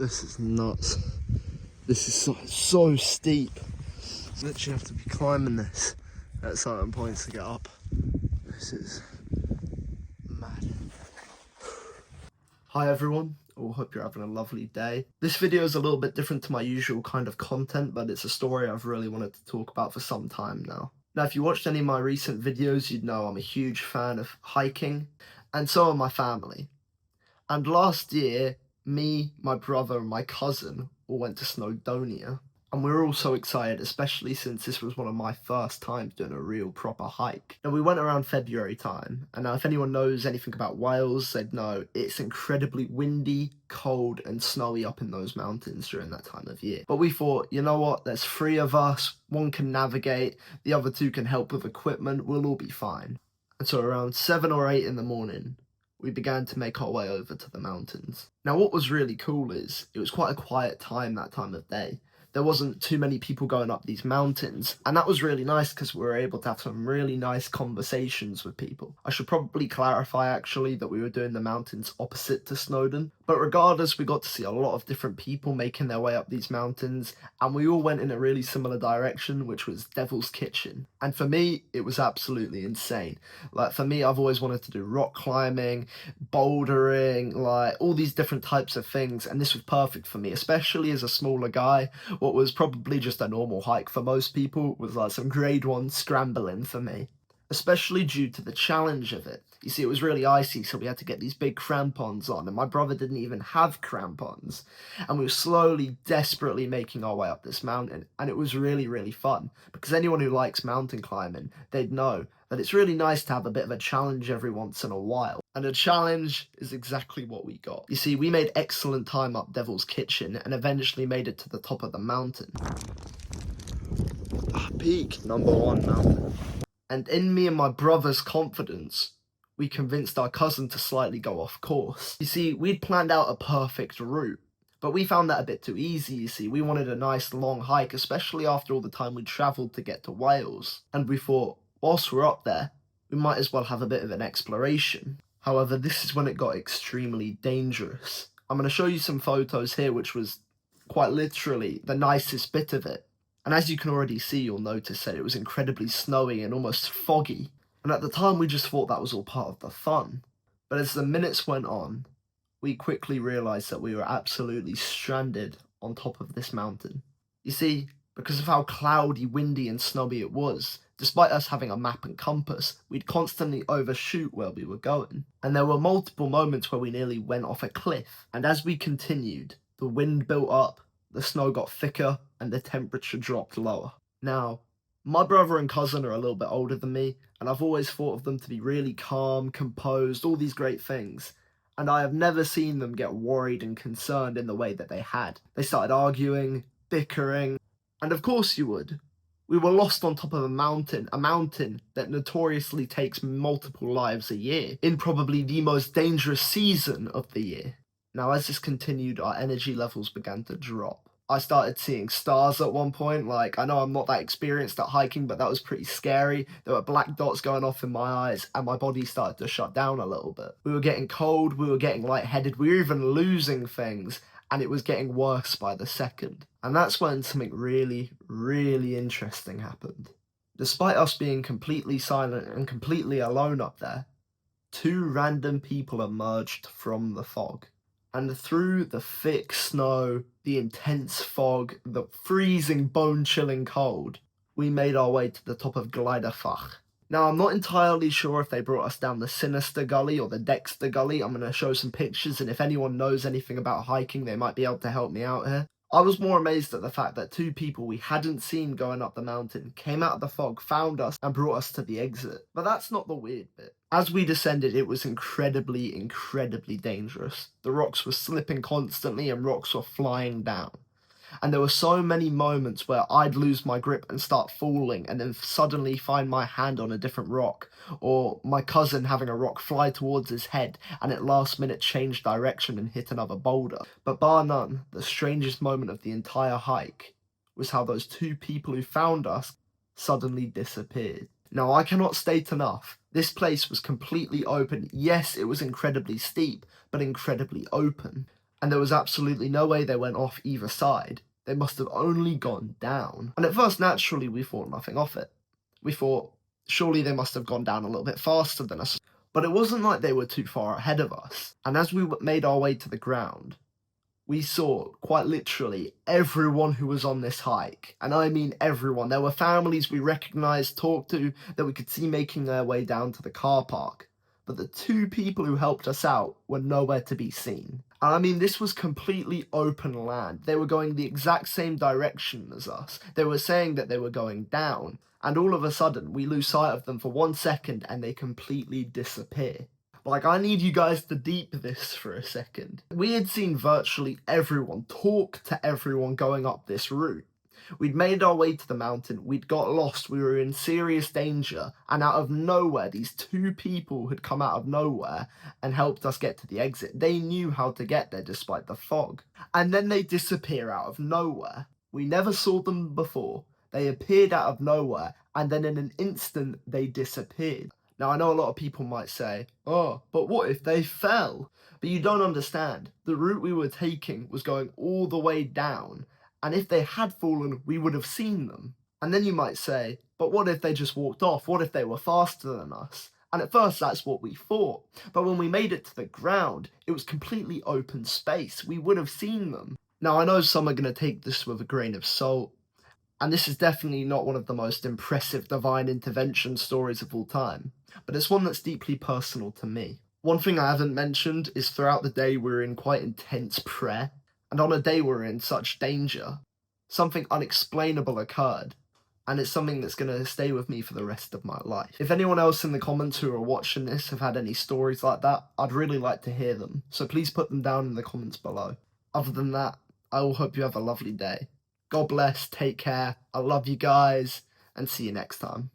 This is nuts. This is so steep. You literally have to be climbing this at certain points to get up. This is mad. Hi everyone, I hope you're having a lovely day. This video is a little bit different to my usual kind of content, but it's a story I've really wanted to talk about for some time now. Now, if you watched any of my recent videos, you'd know I'm a huge fan of hiking, and so are my family. And last year, me, my brother, and my cousin all went to Snowdonia. And we were all so excited, especially since this was one of my first times doing a real proper hike. Now, we went around February time, and now if anyone knows anything about Wales, they'd know it's incredibly windy, cold, and snowy up in those mountains during that time of year. But we thought, you know what, there's three of us, one can navigate, the other two can help with equipment, we'll all be fine. And so around 7 or 8 in the morning, we began to make our way over to the mountains. Now, what was really cool is it was quite a quiet time that time of day. There wasn't too many people going up these mountains, and that was really nice because we were able to have some really nice conversations with people. I should probably clarify actually that we were doing the mountains opposite to Snowdon, but regardless, we got to see a lot of different people making their way up these mountains, and we all went in a really similar direction, which was Devil's Kitchen. And for me, it was absolutely insane. Like, for me, I've always wanted to do rock climbing, bouldering, like all these different types of things, and this was perfect for me, especially as a smaller guy. What was probably just a normal hike for most people was like some grade 1 scrambling for me, especially due to the challenge of it. You see, it was really icy, so we had to get these big crampons on, and my brother didn't even have crampons. And we were slowly, desperately making our way up this mountain, and it was really, really fun. Because anyone who likes mountain climbing, they'd know that it's really nice to have a bit of a challenge every once in a while. And a challenge is exactly what we got. You see, we made excellent time up Devil's Kitchen, and eventually made it to the top of the mountain. Peak number 1 mountain. And in me and my brother's confidence, we convinced our cousin to slightly go off course. You see, we'd planned out a perfect route, but we found that a bit too easy, you see. We wanted a nice long hike, especially after all the time we'd travelled to get to Wales. And we thought, whilst we're up there, we might as well have a bit of an exploration. However, this is when it got extremely dangerous. I'm going to show you some photos here, which was quite literally the nicest bit of it. And as you can already see, you'll notice that it was incredibly snowy and almost foggy. And at the time, we just thought that was all part of the fun. But as the minutes went on, we quickly realised that we were absolutely stranded on top of this mountain. You see, because of how cloudy, windy and snowy it was, despite us having a map and compass, we'd constantly overshoot where we were going. And there were multiple moments where we nearly went off a cliff. And as we continued, the wind built up, the snow got thicker, and the temperature dropped lower. Now, my brother and cousin are a little bit older than me, and I've always thought of them to be really calm, composed, all these great things. And I have never seen them get worried and concerned in the way that they had. They started arguing, bickering, and of course you would. We were lost on top of a mountain that notoriously takes multiple lives a year, in probably the most dangerous season of the year. Now, as this continued, our energy levels began to drop. I started seeing stars at one point. Like, I know I'm not that experienced at hiking, but that was pretty scary. There were black dots going off in my eyes, and my body started to shut down a little bit. We were getting cold, we were getting lightheaded, we were even losing things, and it was getting worse by the second. And that's when something really, really interesting happened. Despite us being completely silent and completely alone up there, 2 random people emerged from the fog. And through the thick snow, the intense fog, the freezing bone-chilling cold, we made our way to the top of Gleidefach. Now, I'm not entirely sure if they brought us down the Sinister Gully or the Dexter Gully. I'm going to show some pictures, and if anyone knows anything about hiking, they might be able to help me out here. I was more amazed at the fact that 2 people we hadn't seen going up the mountain came out of the fog, found us, and brought us to the exit. But that's not the weird bit. As we descended, it was incredibly, incredibly dangerous. The rocks were slipping constantly and rocks were flying down. And there were so many moments where I'd lose my grip and start falling and then suddenly find my hand on a different rock, or my cousin having a rock fly towards his head and at last minute change direction and hit another boulder. But bar none, the strangest moment of the entire hike was how those 2 people who found us suddenly disappeared. Now, I cannot state enough, this place was completely open. Yes, it was incredibly steep, but incredibly open. and there was absolutely no way they went off either side. They must have only gone down. And at first, naturally, we thought nothing of it. We thought, surely they must have gone down a little bit faster than us. But it wasn't like they were too far ahead of us. And as we made our way to the ground, we saw, quite literally, everyone who was on this hike. And I mean everyone. There were families we recognised, talked to, that we could see making their way down to the car park. But the two people who helped us out were nowhere to be seen. And I mean, this was completely open land. They were going the exact same direction as us. They were saying that they were going down. And all of a sudden, we lose sight of them for 1 second and they completely disappear. Like, I need you guys to deep this for a second. We had seen virtually everyone, talk to everyone going up this route. We'd made our way to the mountain, we'd got lost, we were in serious danger, and out of nowhere, these two people had come out of nowhere and helped us get to the exit. They knew how to get there despite the fog. And then they disappear out of nowhere. We never saw them before. They appeared out of nowhere, and then in an instant, they disappeared. Now, I know a lot of people might say, oh, but what if they fell? But you don't understand. The route we were taking was going all the way down, and if they had fallen, we would have seen them. And then you might say, but what if they just walked off? What if they were faster than us? And at first, that's what we thought. But when we made it to the ground, it was completely open space. We would have seen them. Now, I know some are going to take this with a grain of salt, and this is definitely not one of the most impressive divine intervention stories of all time, but it's one that's deeply personal to me. One thing I haven't mentioned is throughout the day we were in quite intense prayer, and on a day we were in such danger, something unexplainable occurred, and it's something that's going to stay with me for the rest of my life. If anyone else in the comments who are watching this have had any stories like that, I'd really like to hear them, so please put them down in the comments below. Other than that, I will hope you have a lovely day. God bless, take care, I love you guys, and see you next time.